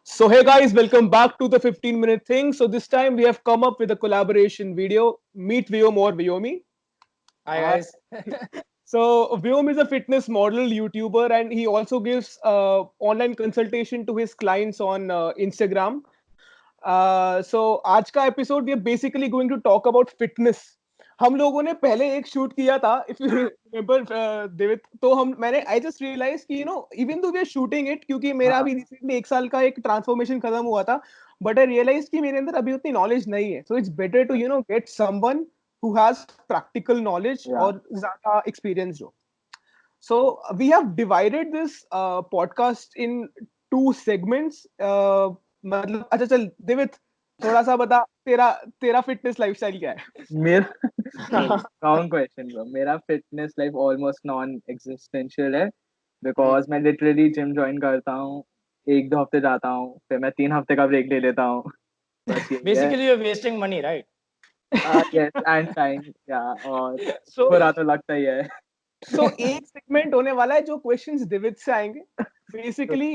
So hey guys, welcome back to the 15-minute thing. So this time we have come up with a collaboration video. Meet Vyom or Vyomi. Hi Uh, guys. so Vyom is a fitness model, YouTuber, and he also gives online consultation to his clients on Instagram. So आज का episode we are basically going to talk about fitness. हम लोगों ने पहले एक shoot किया था if you remember देवित तो हम मैंने आई जस्ट रियलाइज कि even though we are shooting it क्योंकि मेरा हाँ अभी रिसेंटली एक साल का एक ट्रांसफॉर्मेशन खत्म हुआ था बट आई रियलाइज कि मेरे अंदर अभी उतनी नॉलेज नहीं है so it's better to get someone who has practical knowledge yeah. और ज्यादा एक्सपीरियंस हो so we have divided this podcast in two segments मतलब अच्छा चल देवित थोड़ा सा बता तेरा तेरा फिटनेस लाइफस्टाइल क्या है मेरा रॉन्ग क्वेश्चन ब्रो। मेरा fitness life almost non existential है बिकॉज मैं लिटरली जिम ज्वाइन करता हूँ, 1-2 हफ्ते जाता हूँ, फिर मैं 3 हफ्ते का ब्रेक ले लेता हूँ। बस यही है। Basically, you're wasting money, right? Yes and time या और so बुरा तो लगता ही है। so एक सेगमेंट होने वाला है जो क्वेश्चंस दिवित से आएंगे बेसिकली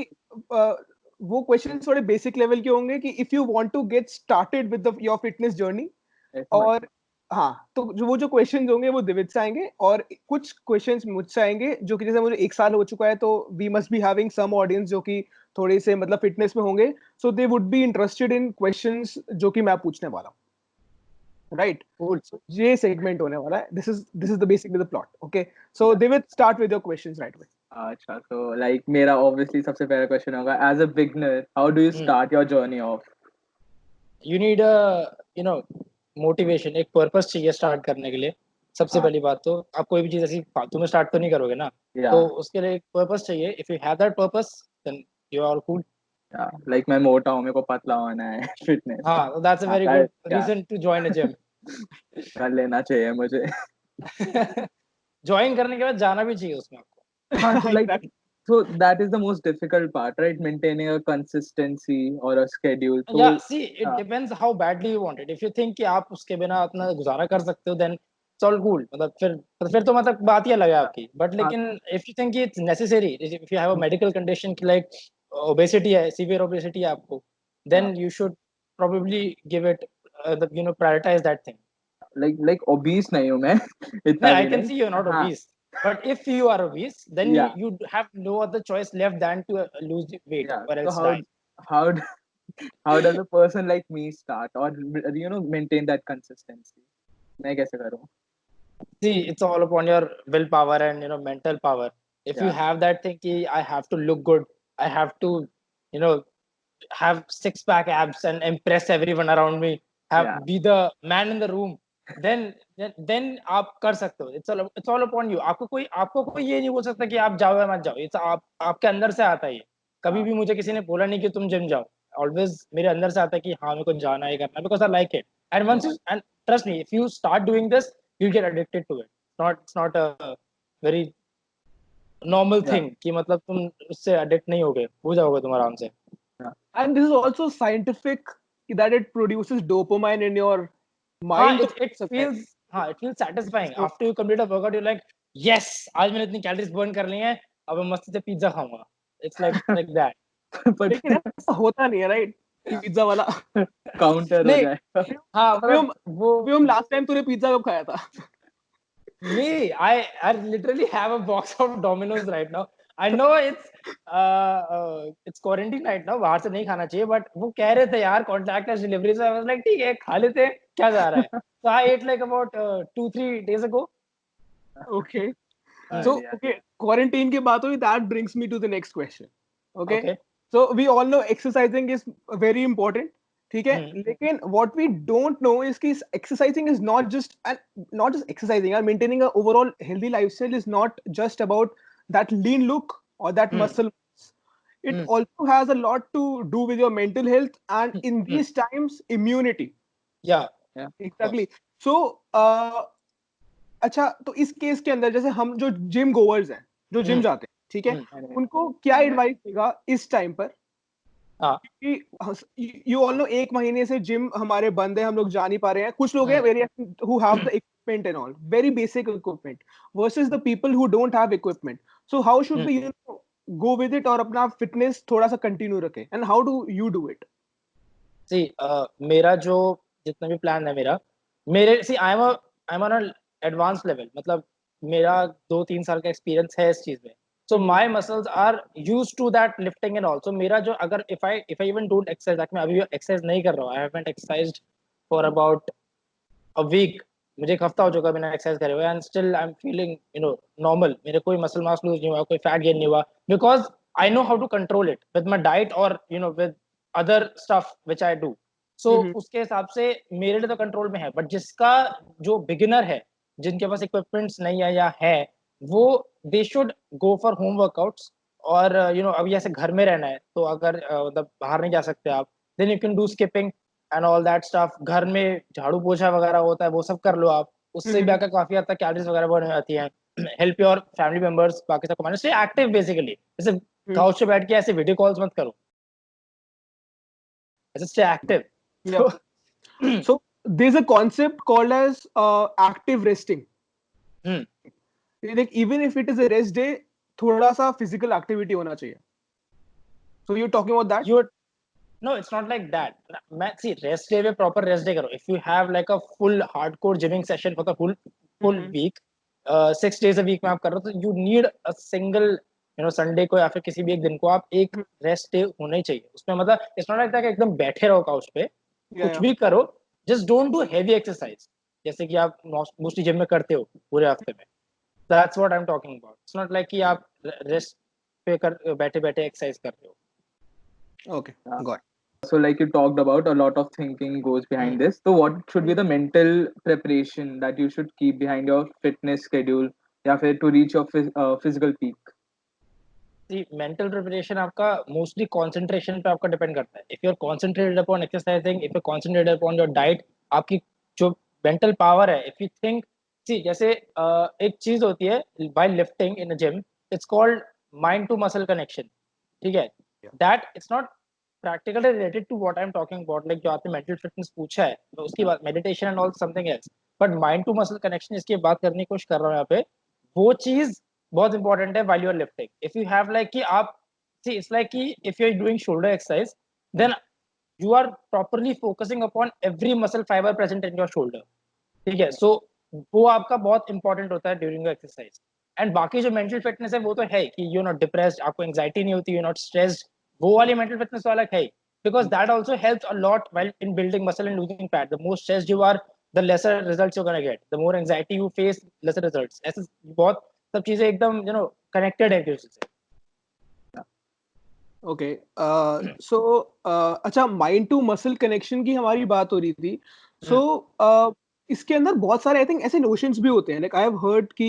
वो क्वेश्चंस थोड़े बेसिक लेवल के होंगे कि if you want to get started with your fitness journey और हाँ तो जो क्वेश्चंस होंगे वो दिवित से आएंगे और कुछ क्वेश्चंस मुझसे आएंगे जो कि जैसे मुझे एक साल हो चुका है तो we must be having some audience जो कि थोड़े से मतलब फिटनेस में होंगे so they would be interested in questions जो कि मैं पूछने वाला हूँ राइट ये सेगमेंट होने वाला है this is the basically the plot okay so Divit start with your questions right away अच्छा, तो लाइक मेरा ऑब्वियसली सबसे पहला क्वेश्चन होगा, as a beginner how do you start your journey of? You need a motivation, एक purpose चाहिए start करने के लिए. सबसे हाँ. पहली बात तो आप कोई भी चीज ऐसी फालतू में स्टार्ट तो नहीं करोगे ना, या तो उसके लिए एक पर्पस चाहिए. If you have that purpose then you are cool. या लाइक मैं मोटा हूँ, मेरे को पतला होना है, फिटनेस हाँ, that's a very good reason to join a gym. कर लेना चाहिए मुझे। ज्वाइन करने के बाद जाना भी चाहिए उसमें आपको. हाँ, so like so that is the most difficult part, right? Maintaining a consistency or a schedule. So Yeah, see, it depends how badly you want it. If you think कि आप उसके बिना अपना गुजारा कर सकते हो, then it's all cool. मतलब फिर तो मतलब बात ही अलग है आपकी. But लेकिन if you think it's necessary, if you have a medical condition like obesity है, severe obesity है आपको, then you should probably give it prioritize that thing. like obese नहीं हूँ मैं No, इतना I भी can नहीं। see you're not हाँ, obese. But if you are obese, then yeah, you have no other choice left than to lose weight yeah. or So else die. how how does a person like me start or maintain that consistency? मैं कैसे करूँ? See, it's all upon your willpower and mental power. If you Yeah, have that thing ki, I have to look good, I have to you know have six pack abs and impress everyone around me, yeah, be the man in the room, then आप कर सकते हो. It's all upon you. आपको कोई ये नहीं बोल सकता कि आप जाओ या मत जाओ. It's आपके अंदर से आता है ये. कभी भी मुझे किसी ने बोला नहीं कि तुम जिम जाओ. Always मेरे अंदर से आता है कि हाँ मेरे को जाना है करना because I like it. And once you and trust me, if you start doing this, you'll get addicted to it. It's not a very normal yeah, thing कि मतलब तुम उससे addict नहीं होगे, हो जाओगे तुम आराम से. yeah. and this is also scientific that it produces dopamine in your हाँ, mind it feels satisfying so, after you complete a workout. You're like, yes, आज मैंने इतनी calories burn कर ली हैं, अब मैं मस्ती से पिज्जा खाऊंगा. It's like that. But लेकिन ऐसा होता नहीं है राइट पिज्जा वाला counter हो नहीं, जाएगा। हाँ मतलब वो व्योम लास्ट टाइम तूने पिज्जा कब खाया था me, I literally have a box of Domino's right now. I know it's quarantine right now, बाहर से नहीं खाना चाहिए, but वो कह रहे थे यार contactless delivery, so I was like ठीक है खा लेते हैं, क्या जा रहा है. So I ate like about 2-3 days ago. okay हाँ, so yeah, okay quarantine की बात हुई that brings me to the next question okay Okay. so we all know exercising is very important ठीक है लेकिन what we don't know is कि exercising is not just exercising and maintaining an overall healthy lifestyle is not just about that lean look or that muscle mass. It also has a lot to do with your mental health and in these times immunity Yeah. yeah. exactly so अच्छा तो इस case के अंदर जैसे हम जो gym गोवर्स हैं जो जिम जाते हैं ठीक है उनको क्या एडवाइस देगा इस टाइम पर हाँ. कि यू ऑल नो एक महीने से जिम हमारे बंद है हम लोग जा नहीं पा रहे हैं कुछ लोग हैं very who have the equipment and all very basic equipment versus the people who don't have equipment so how should we go with it और अपना फिटनेस थोड़ा सा कंटिन्यू रखे, and how do you do it? सी मेरा जो जितना भी plan है मेरे see I am on advance level, मतलब मेरा 2-3 साल का एक्सपीरियंस है इस चीज में. So my muscles are used to that lifting and also मेरा जो अगर if I even don't exercise, like मैं अभी एक्सरसाइज नहीं कर रहा हूँ, I haven't exercised for about a week, मुझे एक हफ्ता हो चुका बिना एक्सरसाइज करे हुए, and still I am feeling normal, मेरे कोई मसल मास लूज नहीं हुआ, कोई फैट गेन नहीं हुआ, because I know how to control it with my diet और with other stuff which I do. So उसके हिसाब से मेरे लिए तो कंट्रोल में है. बट जिसका जो बिगिनर है, जिनके पास इक्विपमेंट्स नहीं है या है, वो they should go for home workouts. और अभी ऐसे घर में रहना है तो अगर मतलब बाहर नहीं जा सकते आप, then you can do skipping and all that stuff. घर में झाड़ू पोछा वगैरह होता है, वो सब कर लो आप, उससे भी आकर काफी हद तक कैलोरीज वगैरह बर्न हो जाती हैं. हेल्प योर फैमिली मेंबर्स, बाकी सबको मैनेज, स्टे एक्टिव बेसिकली. जैसे काउच पे बैठ के ऐसे वीडियो कॉल्स मत करो, ऐसे stay active. Yeah. So there's a concept called as active resting. Like even if it is a rest day, थोड़ा सा physical activity होना चाहिए. So you're talking about that? No, it's not like that. See, rest day में proper rest day करो. If you have like a full hardcore gymming session for the full week, 6 days a week में आप कर रहे हो, तो you need a single Sunday को या फिर किसी भी एक दिन को आप एक रेस्ट डे होना ही चाहिए. उसमें मतलब इट्स नॉट लाइक कि एकदम बैठे रहो काउच पे, कुछ भी करो, just don't do heavy exercise जैसे कि आप मोस्टली जिम में करते हो पूरे हफ्ते में. That's what I am talking about. It's not like कि आप रेस्ट पे कर बैठे बैठे एक्सरसाइज कर रहे हो. Okay, got it. So like you talked about, a lot of thinking goes behind this. So what should be the mental preparation that you should keep behind your fitness schedule या फिर to reach your physical peak? See, mental preparation आपका mostly concentration पे आपका depend करता है. If you're concentrated upon exercising, if you're concentrated upon your diet, आपकी जो mental power है, if you think, see जैसे एक चीज होती है while lifting in a gym, it's called mind to muscle connection. ठीक है? That it's not practically related to what I'm talking about, like जो आपने mental fitness पूछा है, तो उसकी बात meditation and all something else. But mind to muscle connection इसकी बात करने की कोशिश कर रहा हूँ यहाँ पे. वो चीज बहुत इंपॉर्टेंट है while you are lifting. If you have like कि आप see it's like कि if you are doing shoulder exercise, then you are properly focusing upon every muscle fiber present in your shoulder. ठीक है? So वो आपका बहुत important होता है ड्यूरिंग द एक्सरसाइज. एंड बाकी जो मेंटल फिटनेस है वो तो है कि यू नॉट डिप्रेस्ड, आपको एंजाइटी नहीं होती, यू नॉट स्ट्रेस्ड, वो वाली मेंटल फिटनेस तो अलग है. Because that also helps a lot while in building muscle and losing fat. The more stressed you are, the lesser results you gonna get, the more anxiety you face, lesser results. ऐसे बहुत सब चीजें एकदम connected है एक दूसरे से. Okay, सो अच्छा, माइंड टू मसल कनेक्शन की हमारी बात हो रही थी. सो इसके अंदर बहुत सारे आई थिंक ऐसे नोशंस भी होते हैं. लाइक आई हैव हर्ड कि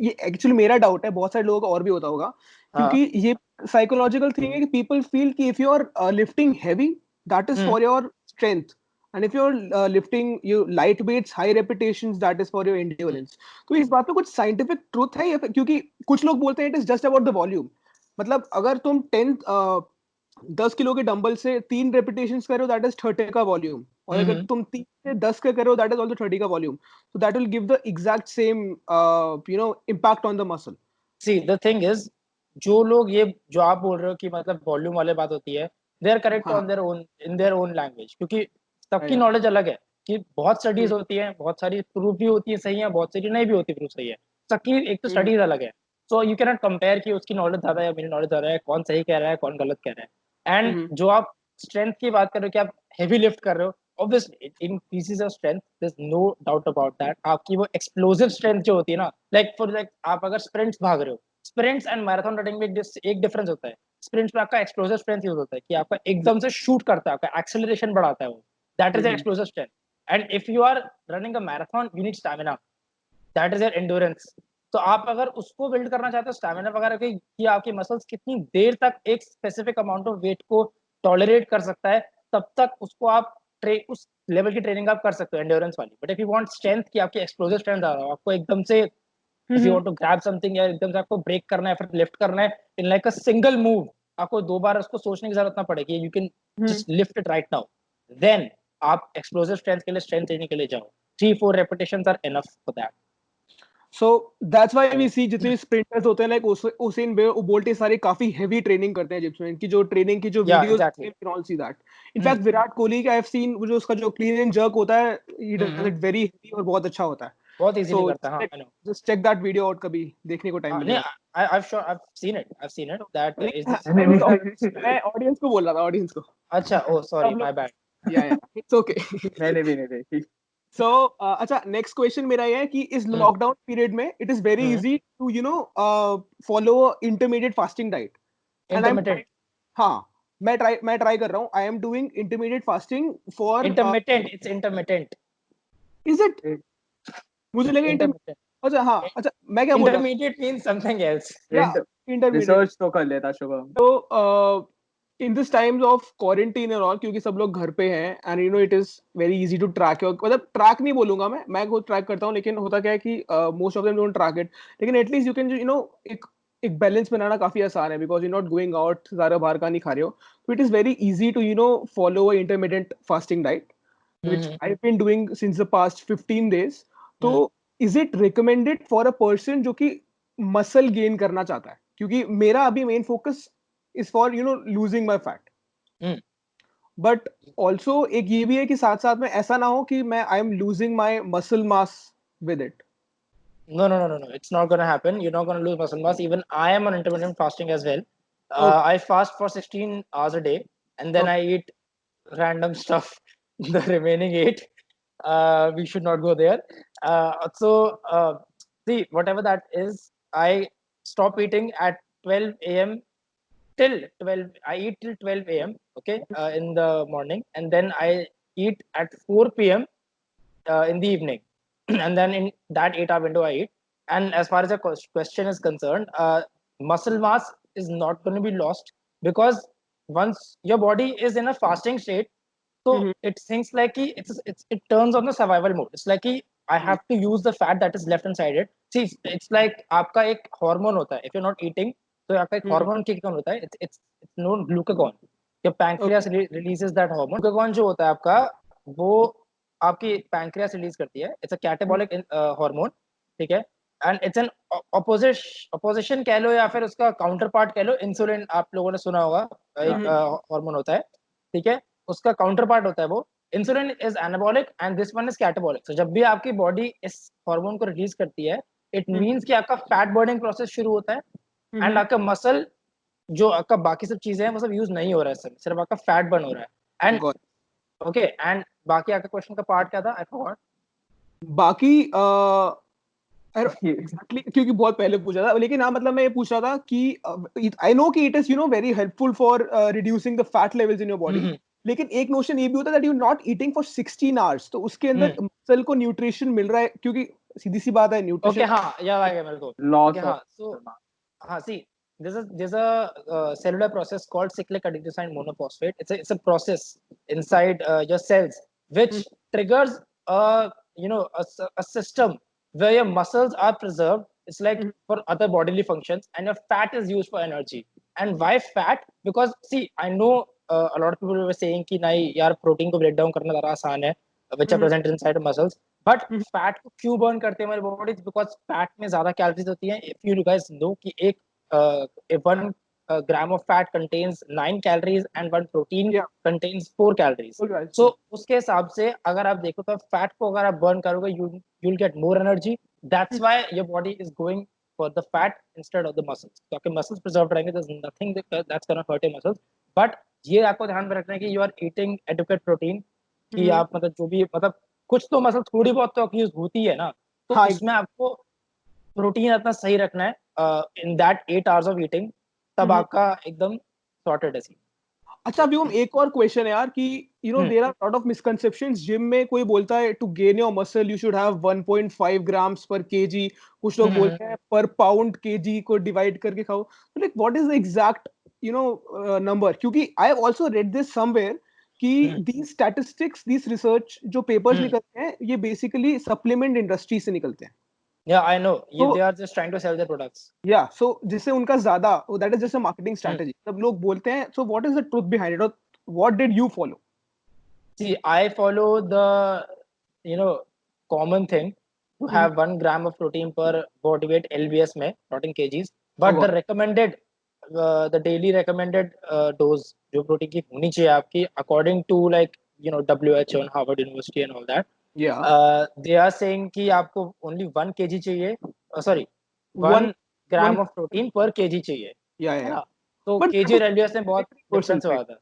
ये एक्चुअली मेरा डाउट है, बहुत सारे लोगों का और भी होता होगा, क्योंकि ये साइकोलॉजिकल थिंग है कि पीपल फील कि if you are lifting heavy, that is for your strength, and if you are lifting you light weights, high repetitions, that is for your endurance. तो इस बात में कुछ साइंटिफिक ट्रुथ है, या क्योंकि कुछ लोग बोलते हैं it is just about the volume. मतलब अगर तुम 10 किलो के डंबल से 3 रेपिटेशंस करो, दैट इज 30 का वॉल्यूम, और अगर तुम 3 से 10 के करो, दैट इज आल्सो 30 का volume. So that will give the exact same impact on the muscle. See the thing is, जो लोग ये जो आप बोल रहे हो कि मतलब वॉल्यूम वाले बात होती है, they are correct on their own, in their own language, क्योंकि सबकी नॉलेज अलग है. कि बहुत स्टडीज होती है, बहुत सारी प्रूफ भी होती है सही है, बहुत सारी नहीं भी होती प्रूफ सही है. सबकी एक तो स्टडीज अलग है. So you can not compare कि उसकी नॉलेज ज्यादा है या मेरी नॉलेज ज्यादा है, कौन सही कह रहा है कौन गलत कह रहा है. एंड जो आप स्ट्रेंथ की बात कर रहे हो कि आप हेवी लिफ्ट कर रहे हो, obviously it increases your strength, there's no doubt about that. आपकी वो एक्सप्लोसिव स्ट्रेंथ जो होती है ना, लाइक आप अगर स्प्रिंट्स भाग रहे हो, स्प्रिंट्स एंड मैराथन रनिंग में एक डिफरेंस होता है. स्प्रिंट्स में आपका एक्सप्लोसिव स्ट्रेंथ यूज होता है कि आपका एकदम से शूट करता है, आपका एक्सेलरेशन बढ़ाता है वो, that is explosive strength. And if you are running a marathon, you need stamina, that is your endurance. तो आप अगर उसको बिल्ड करना चाहते हो स्टैमिना वगैरह की, कि आपकी मसल्स कितनी देर तक एक स्पेसिफिक अमाउंट ऑफ वेट को टॉलरेट कर सकता है, तब तक उसको आप उस लेवल की ट्रेनिंग आप कर सकते हो एंड्योरेंस वाली. But if you want strength की आपकी एक्सप्लोसिव स्ट्रेंथ आ रहा हो, आपको एकदम से if you want to grab something या एकदम से आपको ब्रेक करना है फिर लिफ्ट करना है in like a single move, आपको 2 बार उसको सोचने की जरूरत ना पड़ेगी, you can just lift it right now, then आप एक्सप्लोसिव स्ट्रेंथ के लिए स्ट्रेंथ ट्रेनिंग के लिए जाओ. 3-4 repetitions are enough for that. So that's why we see जितने स्प्रिंटर्स होते हैं, like उसेन बोल्ट, ये सारे काफी हेवी ट्रेनिंग करते हैं जिम में. इनकी जो ट्रेनिंग की जो Yeah, videos, exactly. you can all see that. In fact, Virat Kohli का आई हैव सीन, जो उसका जो क्लीन एंड जर्क होता है, he does it very heavy और बहुत अच्छा होता है. बहुत इजीली So करता है. हाँ, I know. just check that video out, कभी देखने को टाइम हाँ, मिलेगा. नहीं, I've seen it. That is this. मैं ऑडियंस को बोल रहा था, ऑडियंस को. अच्छा, oh sorry, my bad. Yeah, it's okay. मैंने भी नहीं देखी. So, अच्छा, नेक्स्ट क्वेश्चन मेरा ये है कि इस लॉकडाउन पीरियड में it is very easy to follow intermediate fasting diet. Intermittent. हाँ, मैं ट्राई कर रहा हूँ. I am doing intermediate fasting for Intermittent. It's intermittent. Is it? मुझे लगा Intermittent. अच्छा, हाँ, अच्छा, मैं क्या बोल रहा हूँ, Intermediate means something else. Intermediate. Research तो कर लेता शुभम. तो in this times of quarantine and all, क्योंकि सब लोग घर पे हैं, and you know it is very easy to track your, मतलब ट्रैक नहीं बोलूंगा मैं खुद ट्रैक करता हूँ, लेकिन होता क्या है कि most of them don't track it, लेकिन at least you can एक बैलेंस बनाना काफी आसान है, because you're not going out, ज़्यादा बाहर का नहीं खा रहे हो. So it is very easy to follow a intermittent fasting diet, which I've been doing since the past 15 days. तो is it recommended for a person जो कि मसल गेन करना चाहता है? क्योंकि मेरा अभी main focus is for losing my fat. But also एक ये भी है कि साथ साथ में ऐसा ना हो कि मैं I am losing my muscle mass with it. No. It's not gonna happen. You're not gonna lose muscle mass. Even I am on intermittent fasting as well. I fast for 16 hours a day, and then I eat random stuff the remaining 8. We should not go there. See, whatever that is, I stop eating at 12 a.m. till 12. I eat till 12 a.m. Okay, in the morning, and then I eat at 4 p.m. In the evening, and then in that 8-hour window I eat. And as far as the question is concerned, muscle mass is not going to be lost, because once your body is in a fasting state, so it thinks like it turns on the survival mode. It's like I have to use the fat that is left inside it. See, it's like आपका एक hormone होता है. If you're not eating, तो आपका एक hormone kick on होता है. It's known glucagon. Your pancreas releases that hormone. Glucagon जो होता है आपका, वो आपकी pancreas release करती है. It's a catabolic hormone, ठीक है? And it's an opposition कह लो या फिर उसका counterpart कह लो. Insulin आप लोगों ने सुना होगा, एक hormone होता है, ठीक है? उसका counterpart होता है वो. Insulin is anabolic and this one is catabolic. So जब भी आपकी body इस hormone को release करती है, it means कि आपका fat burning process शुरू होता है, and आपका muscle जो आपका बाकी सब चीजें हैं वो सब यूज नहीं हो रहा है, सर सिर्फ आपका फैट बर्न हो रहा है. एंड ओके, एंड बाकी आपका क्वेश्चन का पार्ट क्या था? I forgot. बाकी exactly, क्योंकि बहुत पहले पूछा था, लेकिन हाँ, मतलब मैं ये पूछ रहा था कि आई नो कि it is very helpful for reducing the fat levels in your body, लेकिन एक नोशन ये भी होता है that you not eating for 16 hours, तो उसके अंदर मसल को न्यूट्रिशन मिल रहा है, क्योंकि सीधी सी बात है न्यूट्रिशन. ओके, हाँ, याद आ गया मेरे को. लॉस. हाँ, सो हाँ, सी, there's a cellular process called cyclic adenosine monophosphate. It's a process inside your cells which triggers a system where your muscles are preserved. It's like for other bodily functions, and your fat is used for energy. And why fat? Because see, I know a lot of people were saying कि नहीं यार, protein को break down करना ज़रा आसान है, which are present inside muscles. But fat को क्यों burn करते हैं हमारी body? Because fat में ज़्यादा calories होती हैं. If you guys know कि if 1 gram of fat contains 9 calories and 1 protein contains 4 calories. So उसके हिसाब से अगर आप देखो तो fat को अगर आप burn करोगे, you'll get more energy. That's why your body is going for the fat instead of the muscles. तो आपके muscles preserved रहेंगे. There's nothing that's gonna hurt your muscles. But ये आपको ध्यान में रखना है कि you are eating adequate protein. कि आप मतलब जो भी मतलब कुछ तो मसल थोड़ी बहुत तो यूज होती है ना, तो उसमें आपको प्रोटीन अपना सही रखना है in that 8 hours of eating, तब आपका एकदम sorted है. अच्छा, अभी हम एक और क्वेश्चन है यार कि there are lot of misconceptions. Gym में कोई बोलता है to gain your muscle you should have 1.5 grams per KG, कुछ लोग बोलते हैं पर पाउंड केजी को डिवाइड करके खाओ. तो like what is the exact number? क्योंकि I have also read this somewhere कि these statistics, these research जो पेपर्स निकलते हैं, ये बेसिकली सप्लीमेंट इंडस्ट्री से निकलते हैं. Yeah, I know. They are just trying to sell their products. Yeah, so जिससे उनका ज़्यादा, that is just a marketing strategy. सब लोग बोलते हैं. So what is the truth behind it? Or what did you follow? See, I follow the common thing to have 1 gram of protein per body weight LBS में, not in kgs, but the recommended the daily recommended dose जो protein की होनी चाहिए आपकी according to like you know WHO and Harvard University and all that, they are saying कि आपको only 1 kg चाहिए, sorry 1 gram of protein per kg चाहिए, है ना? तो kg और LBS में बहुत difference हुआ था.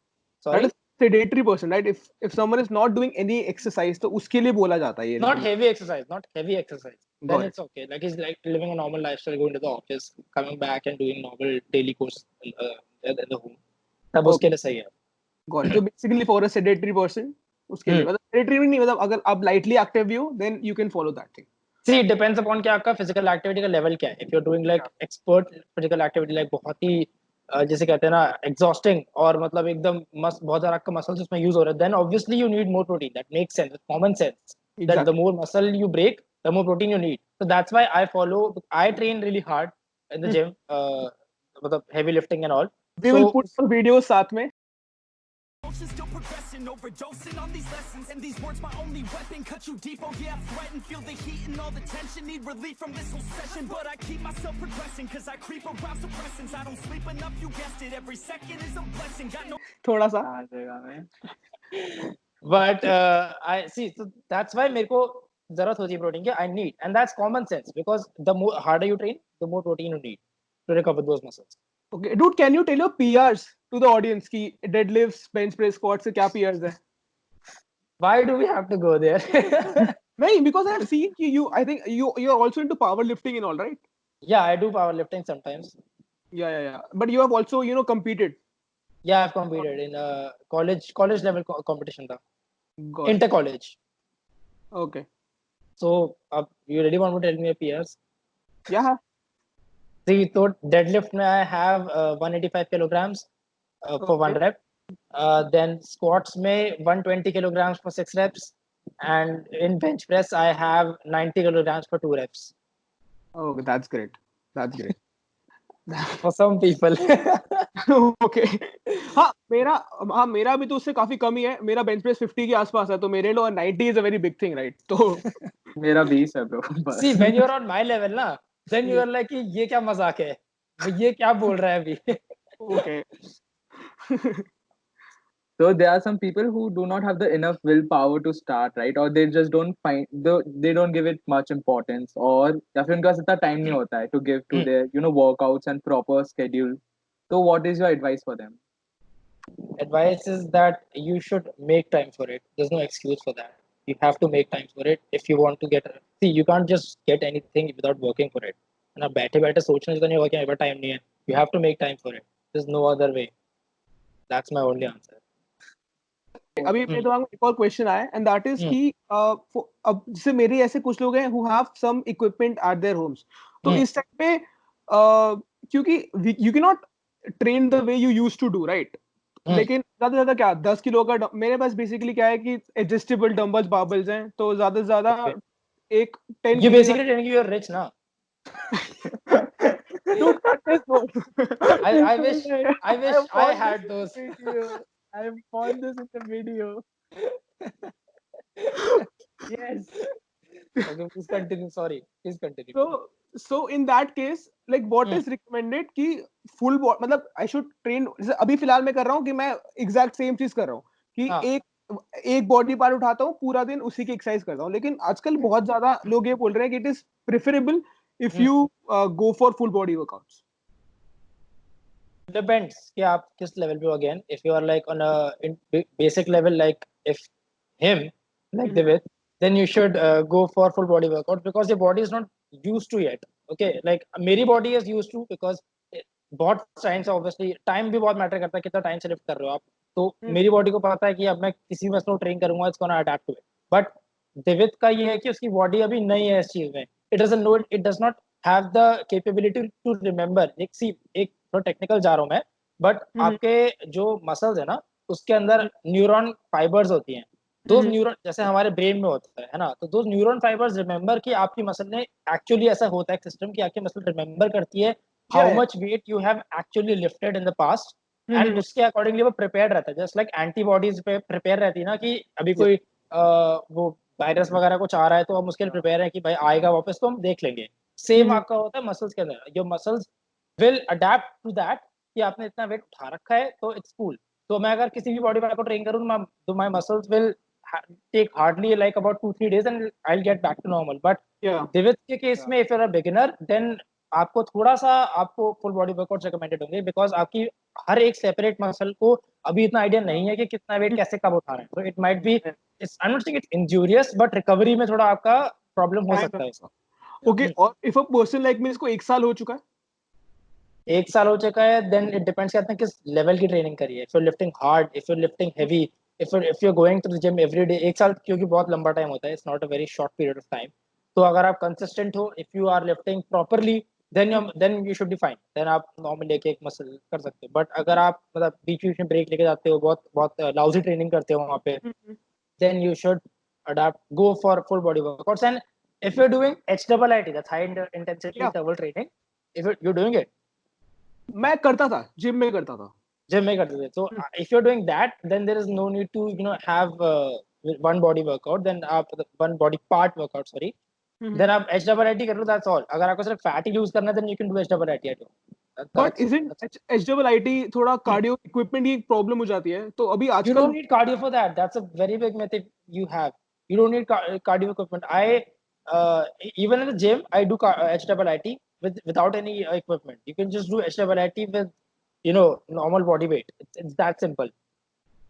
Sorry, sedentary person, right? If someone is not doing any exercise, तो उसके लिए बोला जाता है ये. Not heavy exercise. Then it's okay. Like he's like living a normal lifestyle, going to the office, coming back and doing normal daily course in the home. तब उसके लिए सही है. Got it. So basically for a sedentary person, उसके लिए मतलब sedentary नहीं, मतलब अगर आप lightly active हो, then you can follow that thing. See, it depends upon कि आपका physical activity का level क्या है. If you're doing like expert physical activity, like बहुत ही जैसे कहते हैं ना exhausting और मतलब एकदम बहुत ज़्यादा आपका muscles उसमें use हो रहा है, then obviously you need more protein. That makes sense. It's common sense. That the more muscle you break, the more protein you need. So that's why I train really hard in the gym, मतलब heavy lifting and all. We will put some videos साथ में. Still progressing, overdosing on these lessons, and these words my only weapon. Cut you deep, oh yeah, I threaten. Feel the heat and all the tension, need relief from this whole session. But I keep myself progressing, cause I creep around suppressants. I don't sleep enough, you guessed it, every second is a blessing. Got no थोड़ा सा. But I see, so that's why मेरे को जरूरत होती है protein की. I need, and that's common sense, because the more harder you train, the more protein you need to recover those muscles. Okay, dude, can you tell your PRs to the audience कि deadlifts, bench press, squats से क्या PRs है? Why do we have to go there? नहीं, because I have seen you. I think you are also into powerlifting and all, right? Yeah, I do powerlifting sometimes. Yeah. But you have also competed. Yeah, I've competed in college level competition था. Inter college. Okay. So you really want to tell me your PRs? Yeah. See, so deadlift में I have 185 kilograms for 1 rep. Then squats में 120 kilograms for 6 reps. And in bench press, I have 90 kilograms for 2 reps. Oh, that's great. For some people. Okay. हाँ मेरा भी तो उससे काफी कम ही है. मेरा bench press 50 के आसपास है, तो मेरे लिए 90 is a very big thing, right? तो मेरा 20 है bro. See, when you're on my level ना, then you are like कि ये क्या मजाक है, ये क्या बोल रहा है अभी. Okay. So there are some people who do not have the enough willpower to start, right? Or they just don't they don't give it much importance, or या फिर उनका इतना time नहीं होता है to give to their workouts and proper schedule. So what is your advice for them? Advice is that you should make time for it. There's no excuse for that. You have to make time for it if you want to get. See, you can't just get anything without working for it. है ना, बैठे सोचने से तो नहीं होगा कि मेरे पास time नहीं है. You have to make time for it. There's no other way. That's my only answer. अभी मेरे दिमाग में एक और क्वेश्चन आया, एंड दैट इज कि अब जैसे मेरे ऐसे कुछ लोग हैं who have some equipment at their homes, तो इस टाइम पे क्योंकि you can not train the way you used to do, right? लेकिन ज्यादा से ज्यादा क्या 10 किलो का मेरे पास बेसिकली क्या है कि एडजस्टेबल डंबल्स बारबल्स हैं, तो ज्यादा से ज्यादा एक 10 You basically telling you you're rich now. Dude, cut this one. I wish I had those. I have found this in the video. Yes. Okay, please continue. Sorry. Please continue. So in that case, like what is recommended कि full body, मतलब I should train. जैसे अभी फिलहाल मैं कर रहा हूँ कि मैं exact same चीज कर रहा हूँ कि एक बॉडी पार्ट उठाता हूँ, पूरा दिन उसी की एक्सरसाइज करता हूँ. लेकिन आजकल बहुत ज्यादा लोग ये बोल रहे हैं कि it is preferable if you go for full body workouts. Depends कि आप किस लेवल पे हो. Again, if you are like on a basic level, like if him like Divit, then you should go for full body workout because your body is not used to yet. Okay, like मेरी body is used to, because बहुत time से obviously time भी बहुत matter करता है, कितना time से lift कर रहे हो आप. तो मेरी बॉडी को पता है कि अब मैं किसी मसल को ट्रेन करूंगा, it's gonna adapt to it. But Divit का ये है कि उसकी बॉडी अभी नई है इस चीज में. It does not have the capability to remember. एक थोड़ा टेक्निकल जा रहा हूँ मैं, बट आपके जो मसल्स है ना, उसके अंदर न्यूरॉन फाइबर्स होती हैं. दोज न्यूरॉन जैसे हमारे ब्रेन में होता है ना, तो दोज न्यूरॉन फाइबर्स रिमेंबर कि आपकी मसल ने एक्चुअली, ऐसा होता है सिस्टम कि आपकी मसल रिमेंबर करती है how much weight you have actually lifted in the past, and उसके अकॉर्डिंगली वो प्रिपेयर रहता है. जस्ट लाइक एंटीबॉडीज पे प्रिपेयर रहती है ना कि अभी कोई वो वायरस वगैरह कुछ आ रहा है तो हम उसके लिए प्रिपेयर है कि भाई आएगा वापस तो हम देख लेंगे। सेम आपका होता है मसल्स के अंदर, your muscles will adapt to that कि आपने इतना वेट उठा रखा है तो इट्स कूल। तो मैं अगर किसी भी बॉडी पार्ट को ट्रेन करूँ तो my muscles will take hardly like about 2-3 days and I'll get back to normal. But दिवित के केस में if you're a beginner then आपको थोड़ा सा आपको फुल बॉडी वर्कआउट रिकमेंडेड होंगे बिकॉज आपकी हर एक सेपरेट मसल को अभी इतना आइडिया नहीं है कि कितना वेट कैसे कब उठा रहे हैं। तो it might be I not saying it's injurious but recovery में थोड़ा आपका प्रॉब्लम हो सकता है इसका। ओके, और if a person like me इसको 1 साल हो चुका है, 1 साल हो चुका है देन इट डिपेंड्स करता है किस लेवल की ट्रेनिंग करी है। If you lifting hard, if you lifting heavy, if you're going to the gym every day, 1 साल क्योंकि बहुत लंबा टाइम होता है, it's not a very short period of time। तो अगर आप consistent हो, if you are lifting properly then you should be fine, then आप normally एक मसल कर सकते हो। बट अगर आप मतलब बीच बीच में ब्रेक लेके जाते हो, बहुत बहुत लाउजी ट्रेनिंग करते हो वहाँ पे, then you should go for full body workouts। And if you're doing HIIT, that's high intensity interval training, if you're doing it, मैं करता था, जिम में करता था, जिम में करते थे। तो if you're doing that then there is no need to have one body workout, then आप one body part workout, sorry, then आप HIIT कर लो, that's all। अगर आपको सिर्फ फैट ही लूज करना है then you can do HIIT at home। But isn't HIIT थोड़ा cardio equipment की प्रॉब्लम हो जाती है? तो अभी You आजकल don't need cardio for that, that's a very big myth you have। You don't need cardio equipment। Even in the gym I do HIIT without any equipment। You can just do HIIT with normal body weight। It's that simple।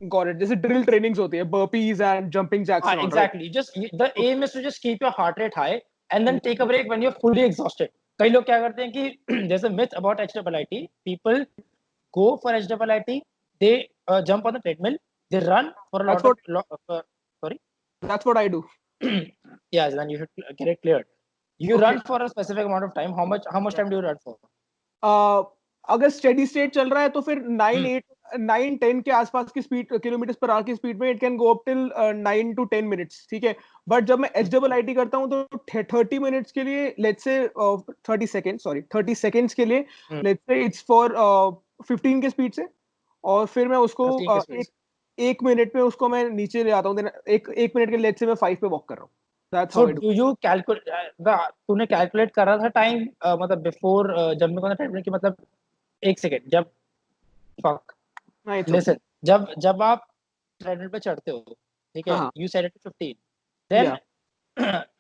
Got it, जैसे drill trainings होती है, burpees and jumping jacks, exactly। Just the aim is to just keep your heart rate high and then take a break when you're fully exhausted। कई लोग क्या करते हैं कि there's a myth about HIIT, people go for HIIT, they jump on the treadmill, they run for a sorry, that's what I do। yes, then you should get it cleared। You run for a specific amount of time। how much time do you run for? अगर steady state चल रहा है तो फिर 9-10 के आसपास की speed, kilometre per hour की स्पीड में it can go up till 9 to 10 minutes, ठीक है। बट जब मैं HIIT करता हूँ तो 30 मिनट्स के लिए, लेट्स से 30 सेकेंड्स के लिए, लेट्स से इट्स फॉर 15 के स्पीड से, और फिर मैं उसको 15 के speed एक मिनट में उसको मैं नीचे ले आता हूँ। एक मिनट के लेट्स से मैं 5 पे वॉक कर रहा हूँ। That's so how I do। do you calculate तूने कैलकुलेट करा था टाइम मतलब before jumping on the treadmill की, मतलब एक सेकंड, जब फक लिसन, जब आप ट्रेडमिल पे चढ़ते हो, ठीक है, you set it to 15, then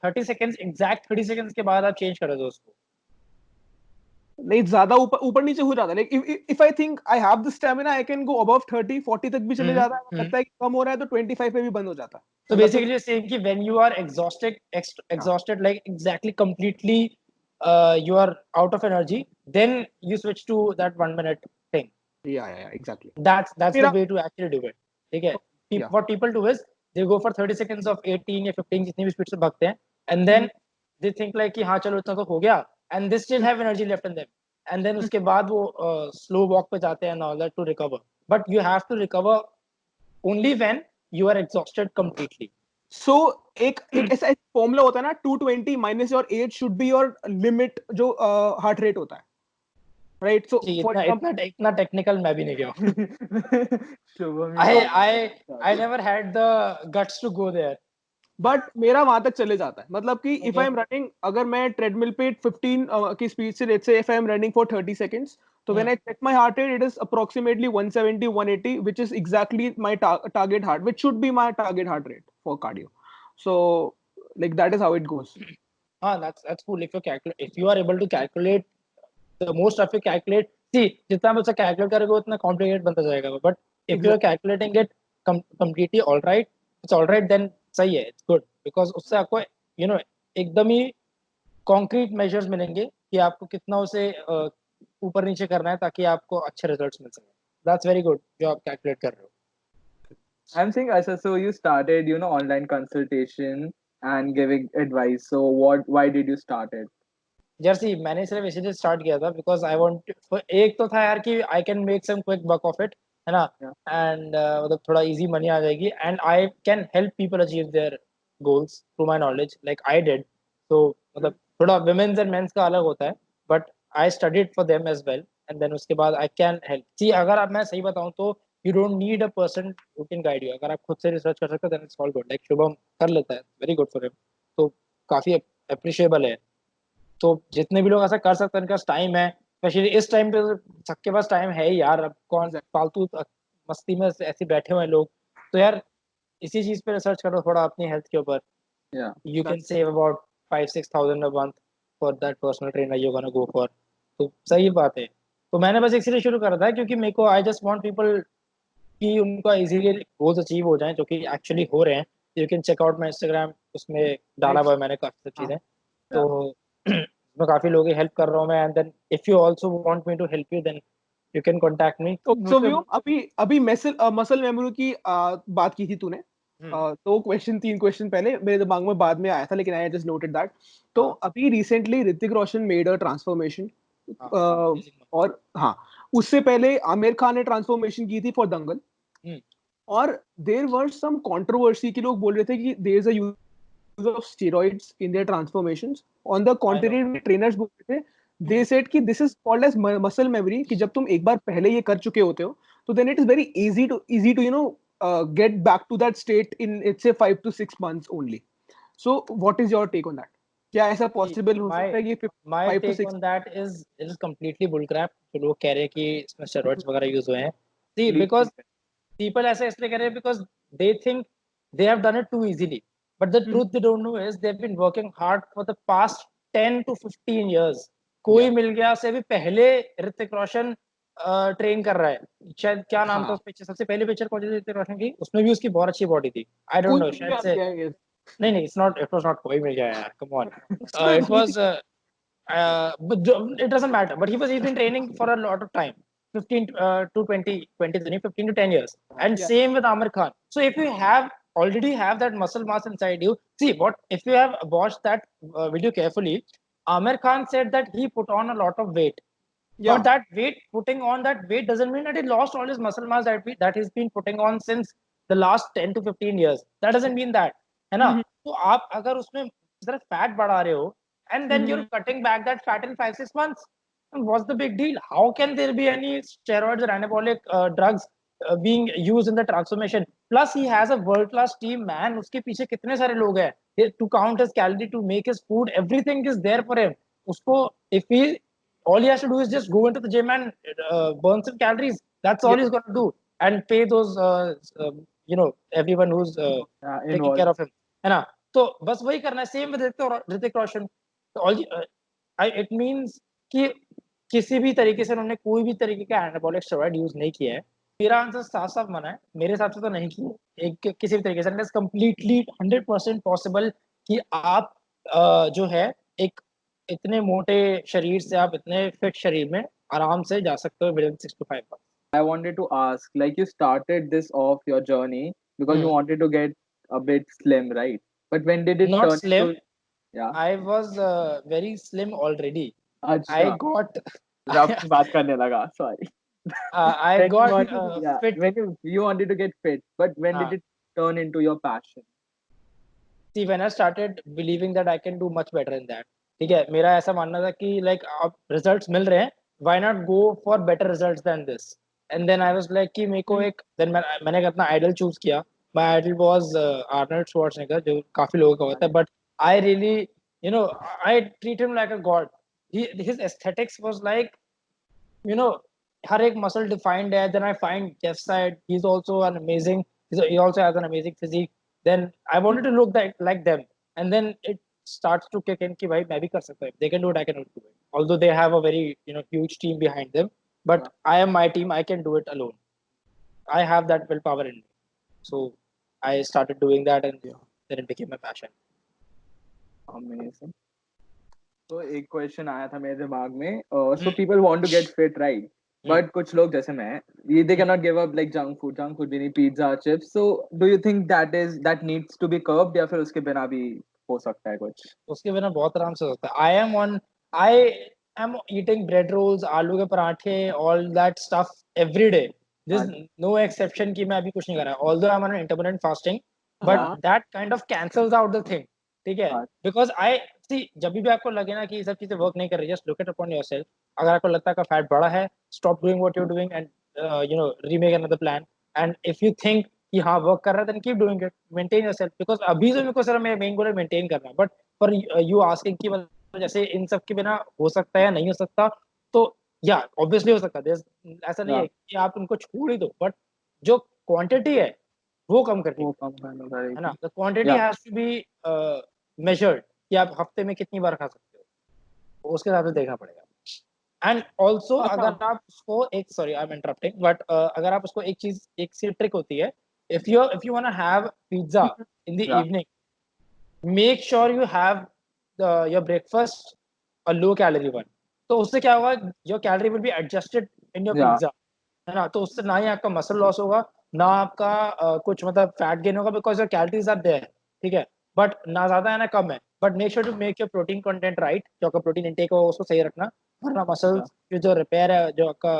30 seconds, exact 30 seconds के बाद आप चेंज कर दो उसको। नहीं, ज्यादा ऊपर नीचे हो जाता है। Like if I think I have the stamina, I can go above 30-40 तक भी चले जाता है। लगता है कि कम हो रहा है तो 25 पे भी बंद हो जाता है। तो बेसिकली सेम कि when you are exhausted like exactly completely you are out of energy, then you switch to that 1 minute thing। yeah, exactly। that's the way to actually do it, ठीक है। what people do is they go for 30 seconds of 18 या 15 जितनी भी speed से भागते हैं, and then they think like कि हाँ चलो इतना तो हो गया, and they still have energy left in them, and then उसके बाद वो slow walk पे जाते हैं and all that to recover। but you have to recover only when you are exhausted completely। so एक ऐसा फॉर्मूला होता है ना, 220 minus your age should be your limit जो हार्ट रेट होता है, राइट। सो इतना टेक्निकल मैं भी नहीं गया। I never had the guts to go there। But मेरा वहां तक चले जाता है, मतलब कि इफ आई एम रनिंग, अगर मैं ट्रेडमिल पे 15 की स्पीड से, let's say if I am running for 30 seconds, तो when I check my heart rate, it is approximately 170-180, which is exactly my target heart, which should be my target heart rate for cardio. So like that is how it goes. that's cool। if you are able to calculate the most of you calculate, see जितना मुझसे calculate करोगे उतना complicated बनता जाएगा, but if you are calculating it completely all right, it's all right, then सही है, it's good, because उससे आपको एकदम ही कॉन्क्रीट मेजर्स मिलेंगे कि आपको कितना उसे ऊपर नीचे करना है ताकि आपको अच्छे रिजल्ट्स मिल सके। दैट्स वेरी गुड जो आप कैलकुलेट कर रहे हो। I'm saying, Asha, so you started, online consultation and giving advice. So why did you start it? Jersey मैंने सिर्फ इसीलिए स्टार्ट किया था बिकॉज आई वांट, एक तो था यार कि I can make some quick buck of it, है ना, एंड मतलब थोड़ा इजी मनी आ जाएगी, and I can help people achieve their goals through my knowledge like I did. तो मतलब थोड़ा वुमेन्स एंड मेंस का अलग होता है, but I studied for them as well, and then उसके बाद आई कैन हेल्प। सी अगर आप, मैं सही बताऊं तो you don't need a person who can guide you. अगर आप खुद से रिसर्च कर सकते हो then it's all good. Like Shubham कर लेता है, very good for him. तो काफी appreciable है. तो जितने भी लोग ऐसा कर सकते हैं उनके पास टाइम है, स्पेशली इस टाइम पे सबके पास टाइम है ही यार. अब कौन फालतू मस्ती में ऐसे बैठे हुए हैं लोग, तो यार इसी चीज पे रिसर्च करो थोड़ा अपनी हेल्थ के ऊपर. Yeah. You can save about 5-6 thousand a month for that personal trainer you're gonna go for. तो सही बात है. तो मैंने बस इसलिए शुरू करा था क्योंकि मेरे को आई जस्ट वांट पीपल कि उनका इजीली गोल्स अचीव हो जाएं, जो कि एक्चुअली हो रहे हैं. You can check out my Instagram, उसमें डाला हुआ है मैंने काफी सब चीजें. तो उसमें काफी लोगों की हेल्प कर रहा हूँ मैं. And then if you also want me to help you then you can contact me. So व्यू अभी मसल मेमोरी की बात की थी तूने. तो तीन क्वेश्चन पहले मेरे दिमाग में बाद में आया था, लेकिन आई जस्ट नोटेड दैट. तो अभी recently Hrithik Roshan made a transformation, और हाँ उससे पहले आमिर खान ने ट्रांसफॉर्मेशन की थी फॉर दंगल. और देयर वर सम कंट्रोवर्सी कि लोग बोल रहे थे कि there is a use of steroids in their transformations. On the contrary trainers बोल रहे थे, दे सेड कि this is called as muscle memory, कि जब तुम एक बार पहले ये कर चुके होते हो तो then it is very easy to you know get back to that state in, let's say, 5 to 6 months only. So what is your take on that? क्या ऐसा possible हो सकता है कि my 5 to take 6? on that is completely bullcrap. जो लोग कह रहे हैं कि इसमें स्टेरॉइड्स वगैरह यूज हुए हैं. See, because people ऐसे इसलिए कह रहे हैं because they think they have done it too easily. But the truth they don't know is they've been working hard for the past 10 to 15 years. कोई मिल गया से भी पहले ऋतिक रोशन ट्रेन कर रहा है. शायद क्या नाम था उस पिक्चर, सबसे पहले पिक्चर कौन सी थी ऋतिक रोशन की, उसमें भी उसकी बहुत अच्छी बॉडी थी. आई डोंट नो, शायद से नहीं, इट वाज नॉट कोई मिल गया यार, come on. It was but it doesn't matter, but he's been training for a lot of time, 15 to 15 to 10 years. And same with Amir Khan. So if you already have that muscle mass inside you, see what if you have watched that video carefully, Amir Khan said that he put on a lot of weight. But that putting on that weight doesn't mean that he lost all his muscle mass that he's been putting on since the last 10 to 15 years. That doesn't mean that, है ना? तो आप अगर उसमें सिर्फ fat बढ़ा रहे हो and then you're cutting back that fat in 5-6 months, and what's the big deal? How can there be any steroids or anabolic drugs being used in the transformation? Plus he has a world class team, man. उसके पीछे कितने सारे लोग हैं to count his calorie, to make his food, everything is there for him. उसको if he all he has to do is just go into the gym and burn some calories. That's all he's got to do, and pay those everyone who's taking care of him, है ना? तो बस वही करना है. Same with Hrithik Roshan. It means कि किसी भी तरीके से उन्होंने कोई भी तरीके का एनाबॉलिक स्टेरॉइड यूज नहीं किया है. मेरा आंसर साफ साफ मना है, मेरे हिसाब से तो नहीं किया एक किसी भी तरीके से. इट्स कंप्लीटली 100% पॉसिबल कि आप जो है एक इतने मोटे शरीर से आप इतने फिट शरीर में आराम से जा सकते हो within 6 to 5 months. I wanted to ask, like you started this off your journey because you wanted to get a bit slim, right? But when did it Not turn slim. into... Yeah. I was very slim already. Achha. I got बात करने लगा, sorry. I got fit. When you wanted to get fit, but when did it turn into your passion? See, when I started believing that I can do much better in that, ठीक है, मेरा ऐसा मानना था कि like अब results मिल रहे हैं, why not go for better results than this? And then I was like कि मेरे को एक then मैंने अपना idol choose किया. My idol was Arnold Schwarzenegger, जो काफी लोगों का होता है, but I really, I treat him like a god. His aesthetics was like, हर एक muscle defined है. Then I find Jeff Side, he's also an amazing, he also has an amazing physique. Then I wanted to look like them, and then it starts to kick in कि भाई मैं भी कर सकता हूँ. They can do it, I can do it. Although they have a very huge team behind them, but I am my team. I can do it alone. I have that willpower in me. So I started doing that, and then it became my passion. Amazing. So एक question आया था मेरे दिमाग में. So people want to get fit, right? But कुछ लोग जैसे मैं, they cannot give up like junk food भी नहीं, pizza, chips. So do you think that needs to be curbed या फिर उसके बिना भी हो सकता है कुछ? उसके बिना बहुत आराम से हो सकता है. I am eating bread rolls, आलू के पराठे, all that stuff every day. There's no exception कि मैं अभी कुछ नहीं कर रहा. Although I'm on intermittent fasting, but that kind of cancels out the thing. ठीक है? Because I see, जब भी आपको लगे ना कि ये सब चीजें वर्क नहीं कर रही, just look it upon yourself. अगर आपको लगता है कि फैट बड़ा है, stop doing what you're doing and remake another plan. And if you think कि हाँ work कर रहा है, then keep doing it, maintain yourself. Because अभी जो मेरे को सर मेन गोल है maintain करना, but for you asking कि मतलब जैसे इन सब के बिना हो सकता है या नहीं हो सकता, तो या obviously हो सकता है. ऐसा नहीं है कि आप उनको छोड़ ही दो, but जो quantity है वो कम करनी है ना. The quantity has to be measured कि आप हफ्ते में कितनी बार खा सकते हो, उसके हिसाब से देखना पड़ेगा. एंड ऑल्सो अगर आप उसको एक sorry I am interrupting but अगर आप उसको एक चीज एक सी ट्रिक होती है, if you want to have pizza in the evening, make sure you have your breakfast a low calorie one. तो उससे क्या होगा, your calorie will be adjusted in your pizza, है ना. तो उससे ना ही आपका मसल लॉस होगा, ना आपका कुछ मतलब फैट गेन होगा, because your calories are there. ठीक है, बट ना ज्यादा है ना कम है. But make sure to make your protein content right, जो आपका प्रोटीन इंटेक हो उसको सही रखना, वरना मसल्स की जो रिपेयर है, जो आपका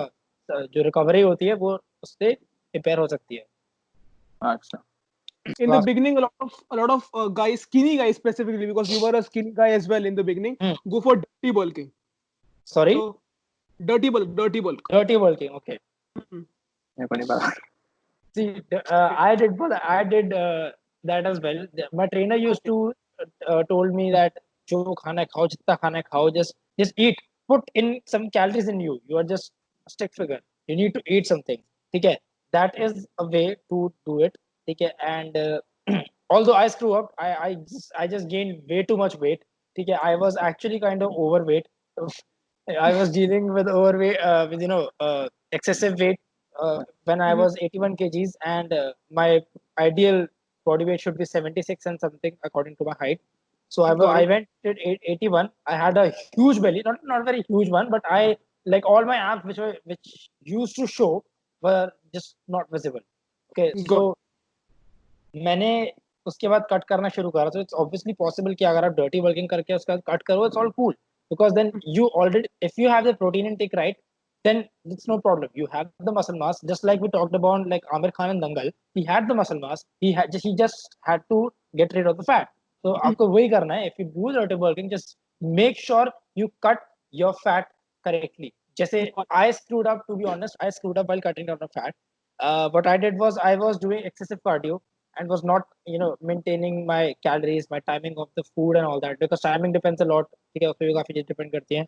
जो रिकवरी होती है वो उससे रिपेयर हो सकती है. अच्छा. In the beginning, a lot of guys, skinny guys specifically, because you were a skinny guy as well in the beginning, go for dirty bulking. Sorry? So, dirty bulk. Dirty bulking, okay. See, I did that as well. My trainer used to told me that जो खाना खाओ, जितना खाना खाओ, just eat. Put in some calories in you. You are just a stick figure. You need to eat something. ठीक है? That is a way to do it. ठीक है? And although I screw up, I just gained way too much weight. ठीक है? I was actually kind of overweight. I was dealing with overweight, with excessive weight when I was 81 kgs, and my ideal body weight should be 76 and something according to my height. So I went at 81. I had a huge belly, not very huge one, but I like all my abs which used to show were just not visible. Okay, so मैंने उसके बाद cut करना शुरू करा. So it's obviously possible कि अगर आप dirty working करके उसके बाद कट करो, it's all cool, because then you already, if you have the protein intake right, then it's no problem. You have the muscle mass, just like we talked about, like Amir Khan in Dangal. He had the muscle mass. He just had to get rid of the fat. So आपको वही करना है. If you do dirty working, just make sure you cut your fat correctly. जैसे I screwed up, to be honest. I screwed up while cutting down the fat. What I did was I was doing excessive cardio and was not, maintaining my calories, my timing of the food and all that, because timing depends a lot. ठीक है, उसपे भी काफी चीजें depend करती हैं.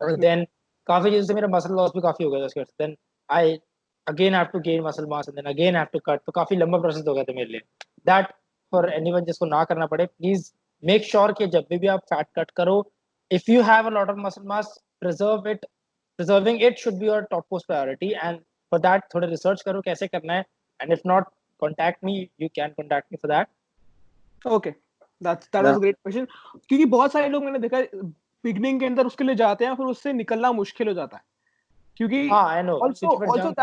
And then काफी चीजों से मेरा मसल लॉस भी काफी हो गया उसके बाद. Then I again have to gain muscle mass, and then again have to cut. तो काफी लंबा प्रोसेस हो गया था मेरे लिए. दैट फॉर एनीवन जिसको ना करना पड़े, प्लीज मेक श्योर कि जब भी आप फैट कट करो, if you have a lot of muscle mass, preserving it should be your topmost priority. And for that थोड़ा रिसर्च करो कैसे करना है, and if not, contact me. You can contact me for that. Okay, that was a great question. क्योंकि बहुत सारे लोग मैंने देखा बिगनिंग के अंदर उसके लिए जाते हैं, फिर उससे निकलना मुश्किल हो जाता है. क्योंकि I know. Also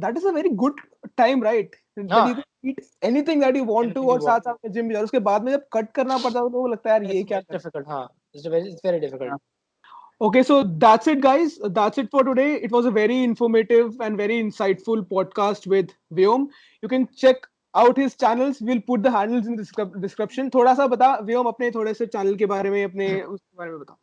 that is a very good time, right? That you can eat anything that you want to, और साथ साथ में जिम भी जाओ. उसके बाद में जब कट करना पड़ता है तो वो लगता है यार ये क्या difficult. हाँ, it's very difficult. Okay, so that's it, guys. That's it for today. It was a very informative and very insightful podcast with Vyom. You can check out his channels. We'll put the handles in the description. थोड़ा सा बता Vyom अपने थोड़े से channel के बारे में, अपने उसके बारे में बता.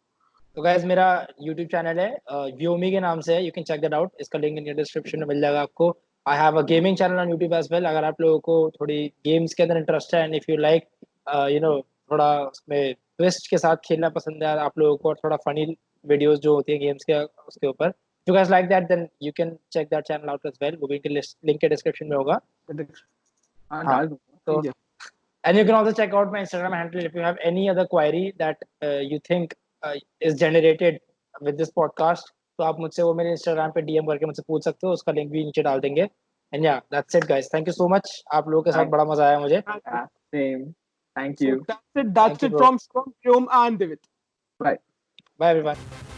तो guys, मेरा YouTube चैनल है Vyomi के नाम से है. You can check that out. इसका लिंक इन डिस्क्रिप्शन में मिल जाएगा आपको. I have a gaming channel on YouTube as well. अगर आप लोगों को थोड़ी गेम्स के अंदर इंटरेस्ट है, and if you like, थोड़ा उसमें ट्विस्ट के साथ खेलना पसंद है आप लोगों को, और थोड़ा फनी वीडियोस जो होती है गेम्स के उसके ऊपर, you guys like that, then you can check that channel out as well. वो भी लिंक के डिस्क्रिप्शन में होगा. हाँ, तो and you can also check out my Instagram handle if you have any other query that you think is generated with this podcast. तो आप मुझसे वो मेरे Instagram पे DM करके मुझसे पूछ सकते हो. उसका लिंक भी नीचे डाल देंगे. And yeah, that's it, guys. Thank you so much. आप लोगों के साथ बड़ा मजा आया मुझे. Same. Thank you. So that's it from Vyom and Divit. Bye. Bye everyone.